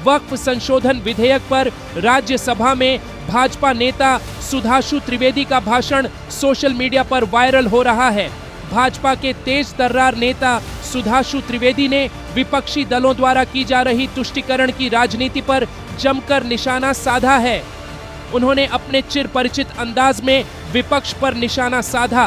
वक्फ संशोधन विधेयक पर राज्यसभा में भाजपा नेता सुधांशु त्रिवेदी का भाषण सोशल मीडिया पर वायरल हो रहा है। भाजपा के तेज तर्रार नेता सुधांशु त्रिवेदी ने विपक्षी दलों द्वारा की जा रही तुष्टीकरण की राजनीति पर जमकर निशाना साधा है। उन्होंने अपने चिरपरिचित अंदाज में विपक्ष पर निशाना साधा।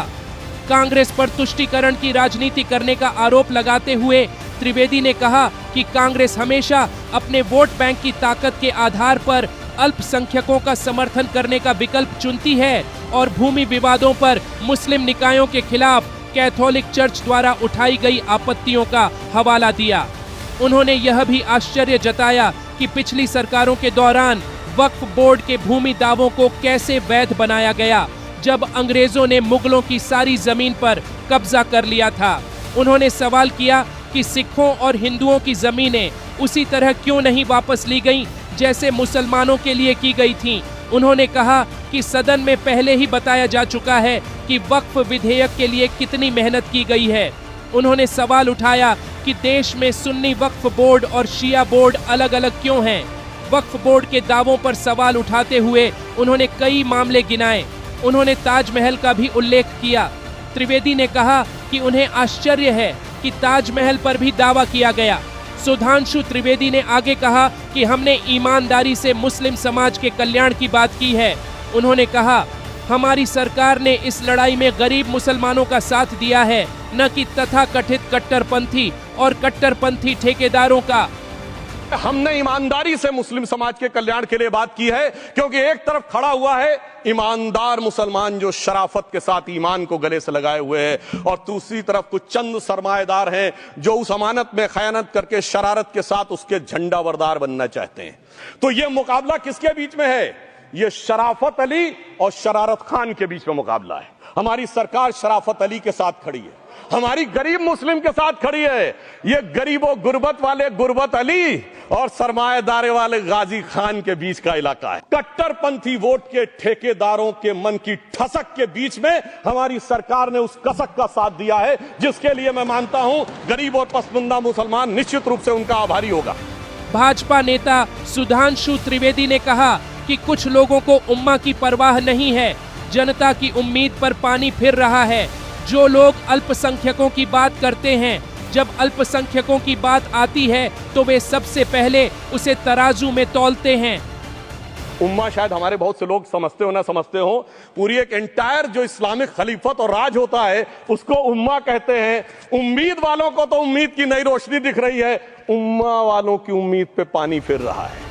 कांग्रेस पर तुष्टीकरण की राजनीति करने का आरोप लगाते हुए त्रिवेदी ने कहा कि कांग्रेस हमेशा अपने वोट बैंक की ताकत के आधार पर अल्पसंख्यकों का समर्थन करने का विकल्प चुनती है और भूमि विवादों पर मुस्लिम निकायों के खिलाफ कैथोलिक चर्च द्वारा उठाई गई आपत्तियों का हवाला दिया। उन्होंने यह भी आश्चर्य जताया कि पिछली सरकारों के दौरान वक्फ बोर्ड के भूमि दावों को कैसे वैध बनाया गया, जब अंग्रेजों ने मुगलों की सारी जमीन पर कब्जा कर लिया था। उन्होंने सवाल किया कि सिखों और हिंदुओं की जमीनें उसी तरह क्यों नहीं वापस ली गईं जैसे मुसलमानों के लिए की गई थीं। उन्होंने कहा कि सदन में पहले ही बताया जा चुका है कि वक्फ विधेयक के लिए कितनी मेहनत की गई है। उन्होंने सवाल उठाया कि देश में सुन्नी वक्फ बोर्ड और शिया बोर्ड अलग अलग क्यों हैं। वक्फ बोर्ड के दावों पर सवाल उठाते हुए उन्होंने कई मामले गिनाए। उन्होंने ताजमहल का भी उल्लेख किया। त्रिवेदी ने कहा कि उन्हें आश्चर्य है कि ताजमहल पर भी दावा किया गया। सुधांशु त्रिवेदी ने आगे कहा कि हमने ईमानदारी से मुस्लिम समाज के कल्याण की बात की है। उन्होंने कहा, हमारी सरकार ने इस लड़ाई में गरीब मुसलमानों का साथ दिया है, न कि तथाकथित कट्टरपंथी और कट्टरपंथी ठेकेदारों का। हमने ईमानदारी से मुस्लिम समाज के कल्याण के लिए बात की है, क्योंकि एक तरफ खड़ा हुआ है ईमानदार मुसलमान जो शराफत के साथ ईमान को गले से लगाए हुए हैं, और दूसरी तरफ कुछ चंद सरमाएदार हैं जो उस अमानत में खयानत करके शरारत के साथ उसके झंडावरदार बनना चाहते हैं। तो यह मुकाबला किसके बीच में है? यह शराफत अली और शरारत खान के बीच में मुकाबला है। हमारी सरकार शराफत अली के साथ खड़ी है, हमारी गरीब मुस्लिम के साथ खड़ी है। ये गरीबों गुर्बत वाले गुर्बत अली और सरमाएदारे वाले गाजी खान के बीच का इलाका है। कट्टरपंथी वोट के ठेकेदारों के मन की ठसक के बीच में हमारी सरकार ने उस कसक का साथ दिया है, जिसके लिए मैं मानता हूं गरीब और पसमानदा मुसलमान निश्चित रूप से उनका आभारी होगा। भाजपा नेता सुधांशु त्रिवेदी ने कहा कि कुछ लोगों को उम्मा की परवाह नहीं है, जनता की उम्मीद पर पानी फिर रहा है। जो लोग अल्पसंख्यकों की बात करते हैं, जब अल्पसंख्यकों की बात आती है तो वे सबसे पहले उसे तराजू में तौलते हैं। उम्मा शायद हमारे बहुत से लोग समझते हो ना समझते हो, पूरी एक एंटायर जो इस्लामिक खलीफत और राज होता है उसको उम्मा कहते हैं। उम्मीद वालों को तो उम्मीद की नई रोशनी दिख रही है, उम्मा वालों की उम्मीद पे पानी फिर रहा है।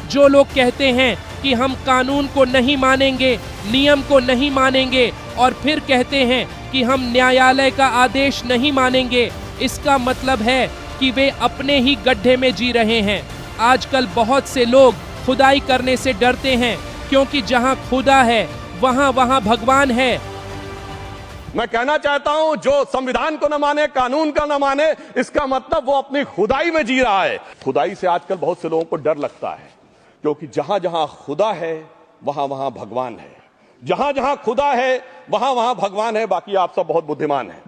जो लोग कहते हैं कि हम कानून को नहीं मानेंगे, नियम को नहीं मानेंगे, और फिर कहते हैं कि हम न्यायालय का आदेश नहीं मानेंगे, इसका मतलब है कि वे अपने ही गड्ढे में जी रहे हैं। आजकल बहुत से लोग खुदाई करने से डरते हैं, क्योंकि जहां खुदा है वहां भगवान है। मैं कहना चाहता हूं, जो संविधान को न माने, कानून का न माने, इसका मतलब वो अपनी खुदाई में जी रहा है। खुदाई से आजकल बहुत से लोगों को डर लगता है, क्योंकि जहां जहां खुदा है वहां भगवान है। जहां जहां खुदा है वहां भगवान है। बाकी आप सब बहुत बुद्धिमान हैं।